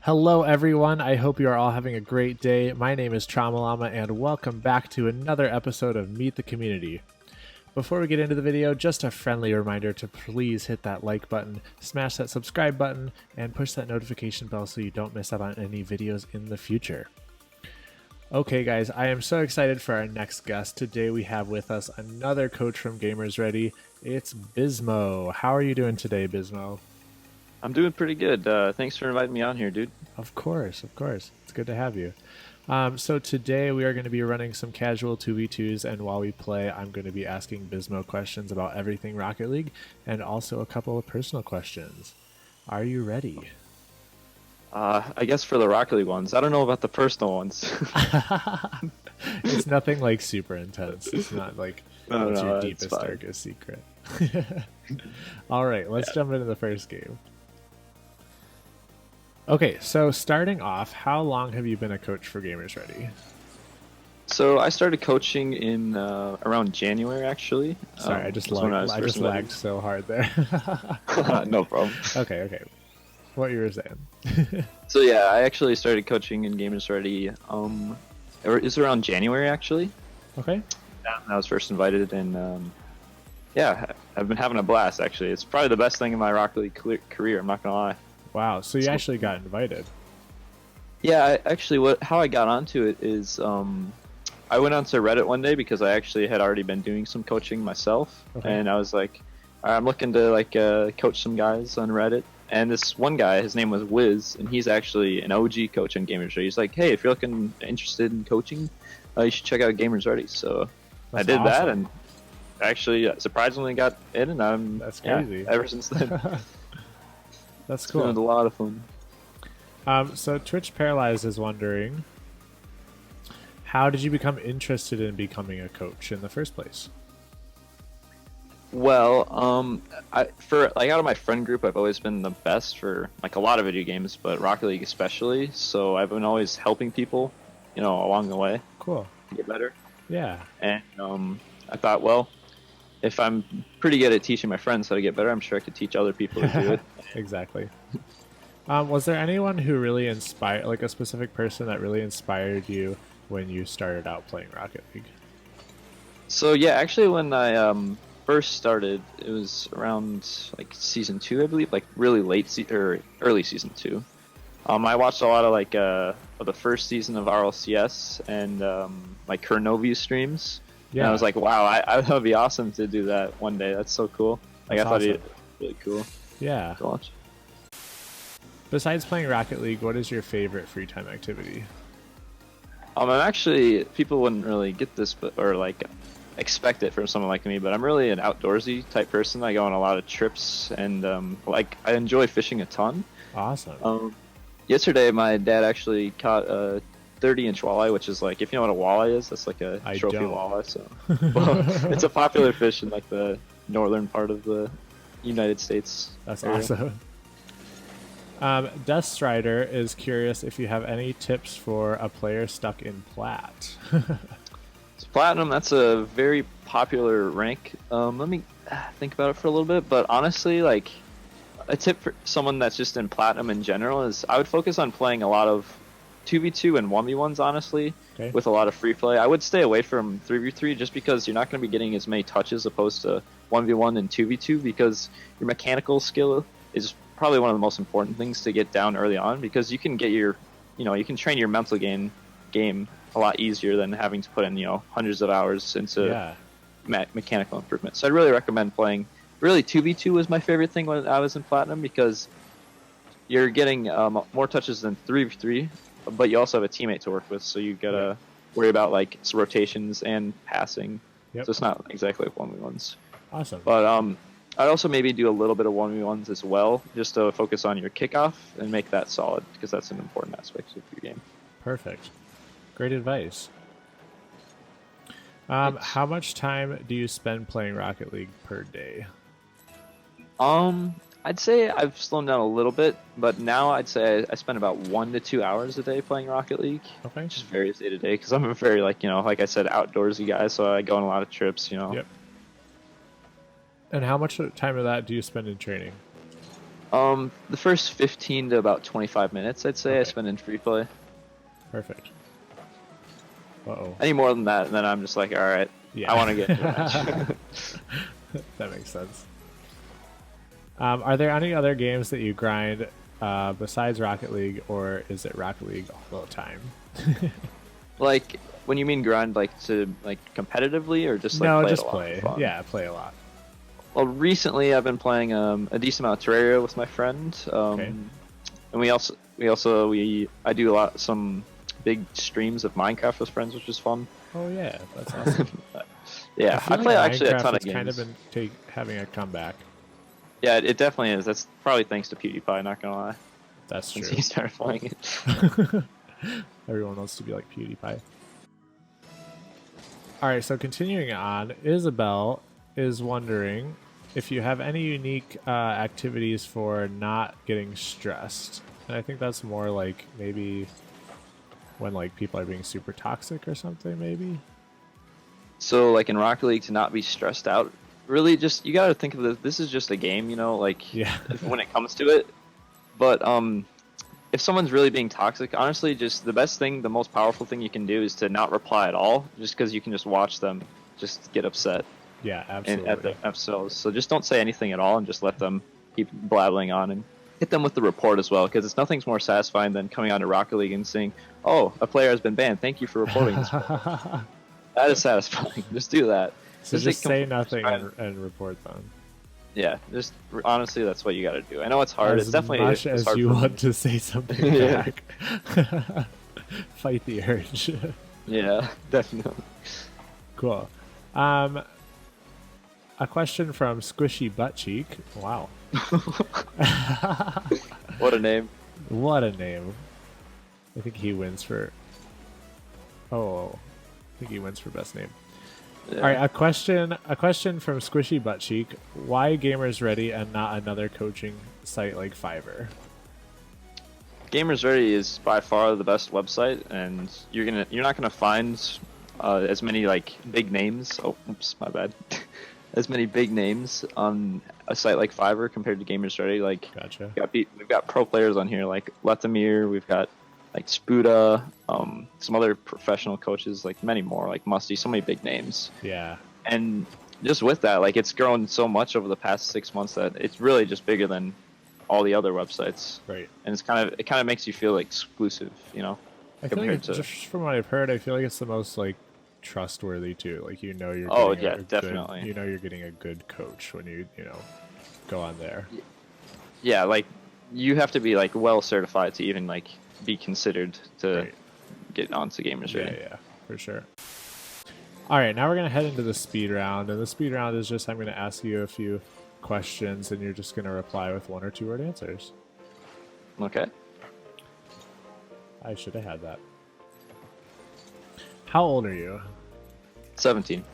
Hello, everyone. I hope you are all having a great day. My name is Tramalama, and welcome back to another episode of Meet the Community. Before we get into the video, just a friendly reminder to please hit that like button, smash that subscribe button, and push that notification bell so you don't miss out on any videos in the future. Okay, guys, I am so excited for our next guest. Today we have with us another coach from Gamers Ready. It's Bismo. How are you doing today, Bismo? I'm doing pretty good. Thanks for inviting me on here, dude. Of course, of course. It's good to have you. So today we are going to be running some casual 2v2s, and while we play, I'm going to be asking Bismo questions about everything Rocket League, and also a couple of personal questions. Are you ready? I guess for the Rocket League ones. I don't know about the personal ones. It's nothing like super intense. It's not like what's your deepest, darkest secret. All right, let's jump into the first game. Okay, so starting off, how long have you been a coach for Gamers Ready? So I started coaching in around January, actually. Sorry, I just lagged so hard there. No problem. Okay. What you were saying. So yeah, I actually started coaching in Gamers Ready. It was around January, actually. Okay. I was first invited, and yeah, I've been having a blast, actually. It's probably the best thing in my Rocket League career, I'm not going to lie. Wow, so you actually got invited. Yeah, how I got onto it is I went onto Reddit one day because I actually had already been doing some coaching myself, and I was like, I'm looking to coach some guys on Reddit. And this one guy, his name was Wiz, and he's actually an OG coach on Gamers Ready. He's like, hey, if you're interested in coaching, you should check out Gamers Ready. So I did that, and actually surprisingly got in, and That's crazy. Ever since then. That's cool. It's been a lot of fun. So Twitch Paralyzed is wondering, how did you become interested in becoming a coach in the first place? Well, out of my friend group, I've always been the best for like a lot of video games, but Rocket League especially. So I've been always helping people, along the way. Cool. To get better. Yeah. And I thought, well, if I'm pretty good at teaching my friends how to get better, I'm sure I could teach other people to do it. Exactly. Was there anyone who really inspired, like a specific person that really inspired you when you started out playing Rocket League? So yeah, actually when I first started, it was around like season 2, I believe, like really or early season 2. I watched a lot of the first season of RLCS and like Kernovi streams. Yeah. And I was like, wow, that would be awesome to do that one day. That's so cool. Like I thought it was really cool. Yeah. To watch. Besides playing Rocket League, what is your favorite free time activity? I'm actually, people wouldn't really get this, or like expect it from someone like me, but I'm really an outdoorsy type person. I go on a lot of trips, and I enjoy fishing a ton. Awesome. Yesterday, my dad actually caught a 30-inch walleye, which is like, if you know what a walleye is, that's like a trophy walleye. So, well, it's a popular fish in like the northern part of the United States. That's area. Awesome. Dust Strider is curious if you have any tips for a player stuck in Plat. So Platinum, that's a very popular rank. Let me think about it for a little bit, but honestly, like a tip for someone that's just in Platinum in general is I would focus on playing a lot of 2v2 and 1v1s, honestly, with a lot of free play. I would stay away from 3v3 just because you're not going to be getting as many touches opposed to 1v1 and 2v2, because your mechanical skill is probably one of the most important things to get down early on, because you can get you can train your mental game a lot easier than having to put in, hundreds of hours into mechanical improvement. So I'd really recommend playing. Really, 2v2 was my favorite thing when I was in Platinum, because you're getting more touches than 3v3, but you also have a teammate to work with, so you gotta worry about like rotations and passing. So it's not exactly like 1v1s. Awesome. But I'd also maybe do a little bit of 1v1s as well, just to focus on your kickoff and make that solid, because that's an important aspect of your game. Perfect. Great advice. How much time do you spend playing Rocket League per day? I'd say I've slowed down a little bit, but now I'd say I spend about 1 to 2 hours a day playing Rocket League. Okay. Just varies day to day, because I'm a very, like I said, outdoorsy guy, so I go on a lot of trips, Yep. And how much time of that do you spend in training? The first 15 to about 25 minutes, I'd say, I Okay. spend in free play. Perfect. Uh-oh. Any more than that, and then I'm just like, all right, Yeah. I want to get into a match. That makes sense. Are there any other games that you grind besides Rocket League, or is it Rocket League all the time? Like, when you mean grind, like to like competitively, or just like No, play just it a lot play. for fun? Yeah, play a lot. Well, recently I've been playing a decent amount of Terraria with my friend, Okay. and I do some big streams of Minecraft with friends, which is fun. Oh yeah, that's awesome. Yeah, feel I play like actually a Minecraft ton of has kind of games. been having a comeback. Yeah, it definitely is. That's probably thanks to PewDiePie. Not gonna lie, That's since true. he started playing it. Everyone wants to be like PewDiePie. All right, so continuing on, Isabel is wondering if you have any unique activities for not getting stressed. And I think that's more like maybe when like people are being super toxic or something, maybe. So, like in Rocket League, to not be stressed out, really, just you gotta think of this. This is just a game, you know. Like Yeah. when it comes to it, but if someone's really being toxic, honestly, just the best thing, the most powerful thing you can do is to not reply at all, just because you can just watch them just get upset Yeah, and at absolutely. themselves. So just don't say anything at all and just let them keep blabbling on and hit them with the report as well, because it's nothing's more satisfying than coming onto Rocket League and saying, "Oh, a player has been banned. Thank you for reporting this." That is satisfying. Just do that. So Just just say just nothing try and report them. yeah, just honestly, that's what you got to do. I know it's hard. As It's definitely much it's as hard you for me. want to say something Yeah. back. Fight the urge. Yeah, definitely. Cool. A question from Squishy Butt Cheek. Wow. What a name. What a name. I think he wins for... Oh, I think he wins for best name. Yeah. All right, a question from Squishy Butt Cheek. Why Gamers Ready and not another coaching site like Fiverr? Gamers Ready is by far the best website, and you're not gonna find as many like big names. Oh, oops, my bad. As many big names on a site like Fiverr compared to Gamers Ready. Like, Gotcha. we've got pro players on here like Letamir. We've got like Spuda, some other professional coaches, like many more, like Musty. So many big names. Yeah. And just with that, like it's grown so much over the past 6 months that it's really just bigger than all the other websites. Right. And it kind of makes you feel exclusive, you know, I feel like compared to. just from what I've heard, I feel like it's the most like trustworthy too. Like you're Oh getting yeah, a definitely. good, you're getting a good coach when you go on there. Yeah, like you have to be like well certified to even like be considered to Right. get onto Gamers Ready. Yeah, for sure. All right, now we're gonna head into the speed round, and the speed round is just I'm gonna ask you a few questions, and you're just gonna reply with 1 or 2 word answers. Okay. I should have had that. How old are you? 17.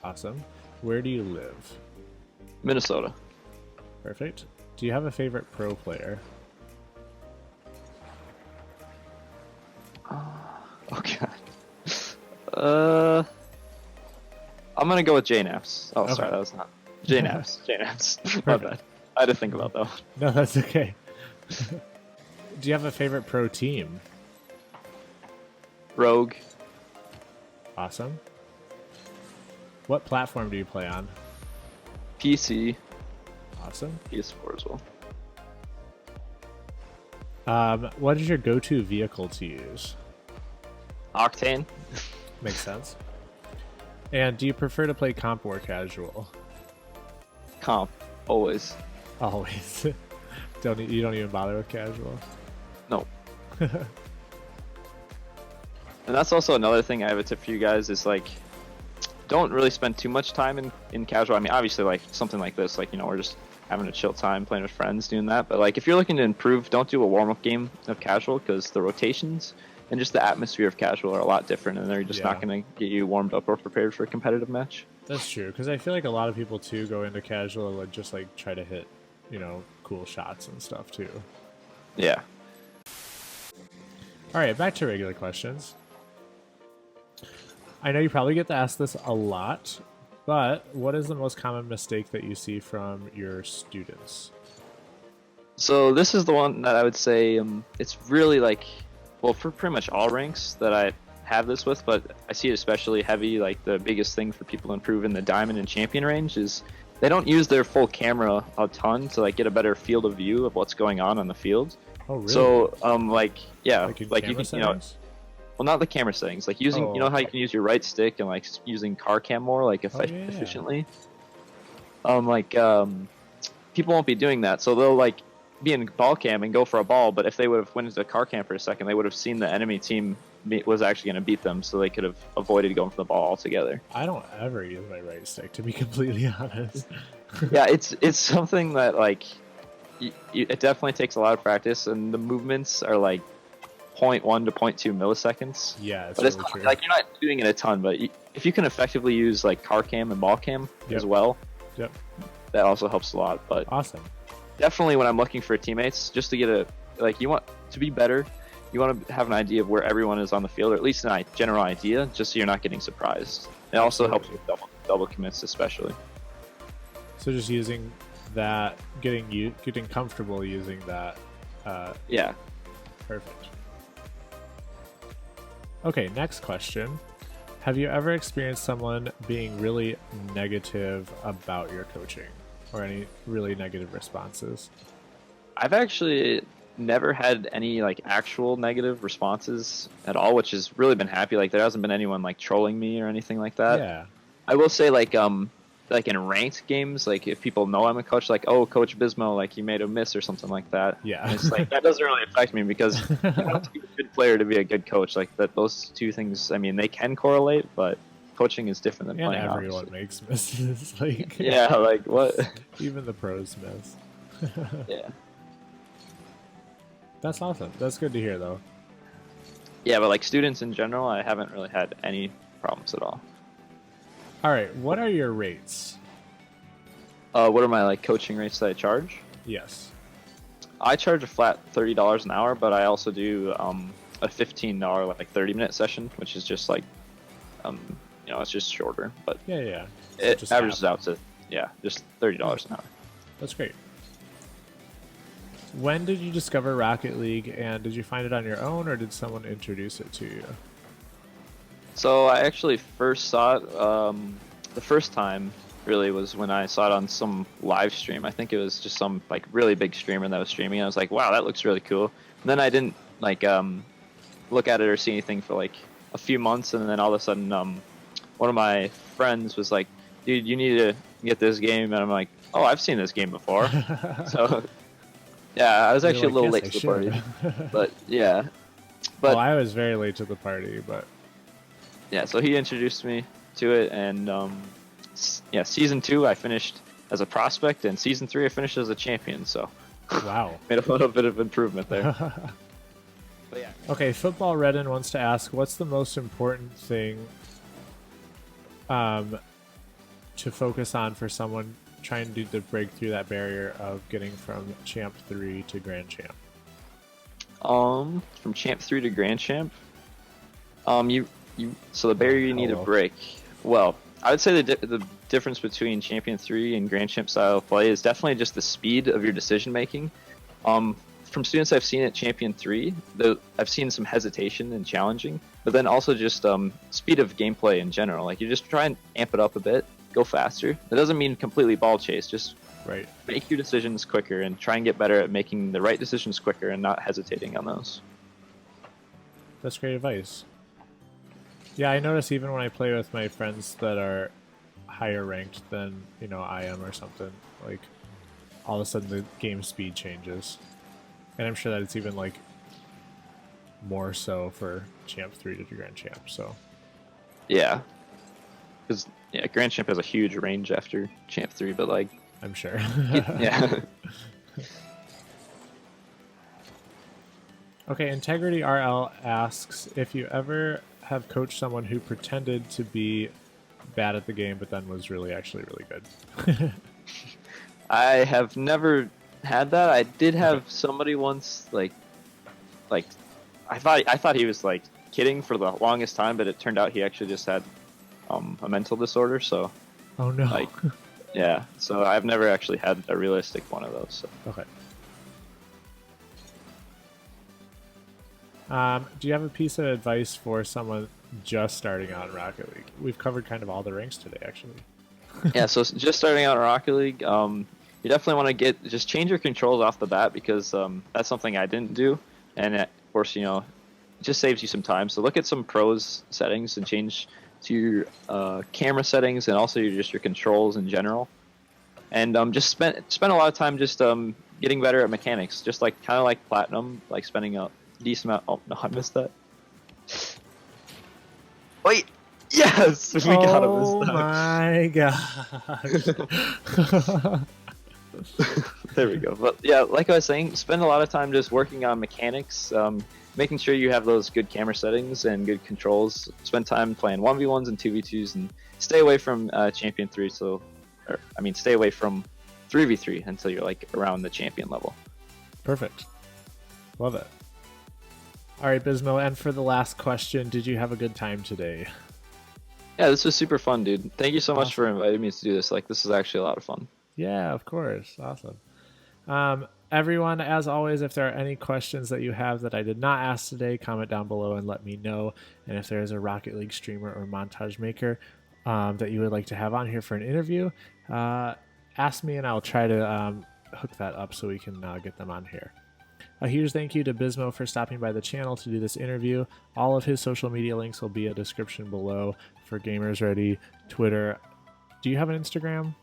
Awesome. Where do you live? Minnesota. Perfect. Do you have a favorite pro player? Oh god. I'm gonna go with JNaps. Oh, Okay. sorry, that was not JNaps. JNaps. My Perfect. bad. I had to think about that one. No, that's okay. Do you have a favorite pro team? Rogue. Awesome. What platform do you play on? PC. Awesome. PS4 as well. What is your go-to vehicle to use? Octane. Makes sense. And do you prefer to play comp or casual? Comp. Always. Always. You don't even bother with casual? No. And that's also another thing I have a tip for you guys is like, don't really spend too much time in casual. I mean, obviously like something like this, like, you know, we're just having a chill time playing with friends doing that. But like if you're looking to improve, don't do a warm-up game of casual because the rotations and just the atmosphere of casual are a lot different and they're just not going to get you warmed up or prepared for a competitive match. That's true, because I feel like a lot of people too go into casual and just like try to hit, cool shots and stuff too. Yeah. All right, back to regular questions. I know you probably get to ask this a lot, but what is the most common mistake that you see from your students? So this is the one that I would say it's really like, well, for pretty much all ranks that I have this with, but I see it especially heavy. Like the biggest thing for people to improve in the diamond and champion range is they don't use their full camera a ton to like get a better field of view of what's going on the field. Oh, really? So like yeah, Like in like you camera can, you know, settings? well, not the camera settings, like using, you know how you can use your right stick and like using car cam more like yeah. efficiently. Like people won't be doing that, so they'll like be in ball cam and go for a ball, but if they would have went into car cam for a second, they would have seen the enemy team was actually going to beat them, so they could have avoided going for the ball altogether. I don't ever use my right stick, to be completely honest. Yeah, it's something that like it definitely takes a lot of practice, and the movements are like 0.1 to 0.2 milliseconds. Yeah, it's but it's really not, true. like you're not doing it a ton, but if you can effectively use like car cam and ball cam as well, Yep. that also helps a lot. But Awesome. definitely when I'm looking for teammates, just to get a, like, you want to be better, you want to have an idea of where everyone is on the field, or at least a general idea, just so you're not getting surprised. It also helps with double commits, especially. So just using that, getting comfortable using that. Yeah. Perfect. Okay, next question. Have you ever experienced someone being really negative about your coaching, or any really negative responses? I've actually never had any like actual negative responses at all, which has really been happy. Like there hasn't been anyone like trolling me or anything like that. Yeah. I will say like in ranked games, like if people know I'm a coach, like, oh, Coach Bismo, like he made a miss or something like that. Yeah. And it's like that doesn't really affect me because you have to be a good player to be a good coach. Like that, those two things, I mean, they can correlate, but coaching is different than And playing. everyone Obviously. makes misses. Like Yeah, like what? even the pros miss. Yeah. That's awesome. That's good to hear, though. Yeah, but like students in general, I haven't really had any problems at all. All right, what are your rates? What are my like coaching rates that I charge? Yes. I charge a flat $30 an hour, but I also do a $15 like 30-minute session, which is just like you know, it's just shorter, but Yeah. So it just averages half. out to just $30 an hour. That's great. When did you discover Rocket League, and did you find it on your own, or did someone introduce it to you? So I actually first saw it the first time really was when I saw it on some live stream. I think it was just some like really big streamer that was streaming. I was like, wow, that looks really cool. And then I didn't like look at it or see anything for like a few months, and then all of a sudden one of my friends was like, dude, you need to get this game, and I'm like, oh, I've seen this game before. So yeah, I was actually a little late to the party, but yeah. But I was very late to the party, but yeah, so he introduced me to it, and yeah, season 2 I finished as a prospect, and season 3 I finished as a champion. So wow. made a little bit of improvement there. But yeah. Okay, Football Redden wants to ask, what's the most important thing to focus on for someone trying to break through that barrier of getting from Champ 3 to Grand Champ? From Champ 3 to Grand Champ, so the barrier you need to break. Well, I would say the difference between Champion 3 and Grand Champ style of play is definitely just the speed of your decision making. From students I've seen at Champion 3, I've seen some hesitation and challenging, but then also just speed of gameplay in general. Like you just try and amp it up a bit, go faster. That doesn't mean completely ball chase, just Right. make your decisions quicker and try and get better at making the right decisions quicker and not hesitating on those. That's great advice. Yeah, I notice even when I play with my friends that are higher ranked than, I am or something, like all of a sudden the game speed changes. And I'm sure that it's even like more so for Champ 3 to Grand Champ, so. Yeah. Because Grand Champ has a huge range after Champ 3, but like I'm sure. yeah. Okay, Integrity RL asks if you ever have coached someone who pretended to be bad at the game but then was actually really good. I have never had that. I did have somebody once like I thought he was like kidding for the longest time, but it turned out he actually just had a mental disorder, so Oh no. like yeah, so I've never actually had a realistic one of those. So. Okay. Do you have a piece of advice for someone just starting out in Rocket League? We've covered kind of all the ranks today, actually. Yeah, so just starting out in Rocket League, you definitely want to just change your controls off the bat because that's something I didn't do, and of course, it just saves you some time. So look at some pros settings and change to your camera settings and also your controls in general, and just spend a lot of time just getting better at mechanics, just like kind of like Platinum, like spending a decent amount. Oh no, I missed that. Wait, yes, we got him this Oh time. my gosh. There we go. But yeah, like I was saying, spend a lot of time just working on mechanics, making sure you have those good camera settings and good controls. Spend time playing 1v1s and 2v2s, and stay away from Champion 3. Stay away from 3v3 until you're like around the champion level. Perfect. Love it. All right, Bismo, and for the last question, did you have a good time today? Yeah, this was super fun, dude. Thank you so much for Awesome. inviting me to do this. Like, this is actually a lot of fun. Yeah, of course. Awesome. Everyone, as always, if there are any questions that you have that I did not ask today, comment down below and let me know. And if there is a Rocket League streamer or montage maker that you would like to have on here for an interview, ask me and I'll try to hook that up so we can get them on here. A huge thank you to Bismo for stopping by the channel to do this interview. All of his social media links will be in the description below for Gamers Ready, Twitter. Do you have an Instagram?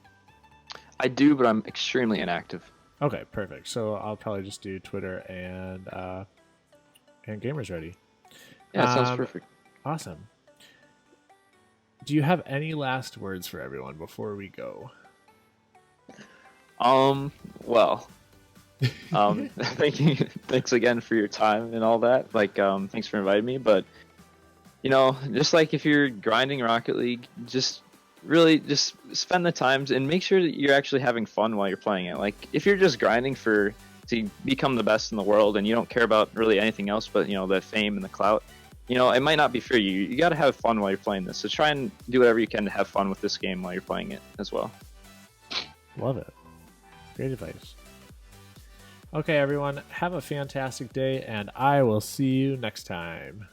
I do, but I'm extremely inactive. Okay, perfect. So I'll probably just do Twitter and Gamers Ready. Yeah, it sounds perfect. Awesome. Do you have any last words for everyone before we go? Well, thanks again for your time and all that. Like, thanks for inviting me. But just like if you're grinding Rocket League, just really just spend the times and make sure that you're actually having fun while you're playing it. Like, if you're just grinding to become the best in the world and you don't care about really anything else but the fame and the clout, it might not be for you. You got to have fun while you're playing this. So try and do whatever you can to have fun with this game while you're playing it as well. Love it. Great advice. Okay, everyone, have a fantastic day, and I will see you next time.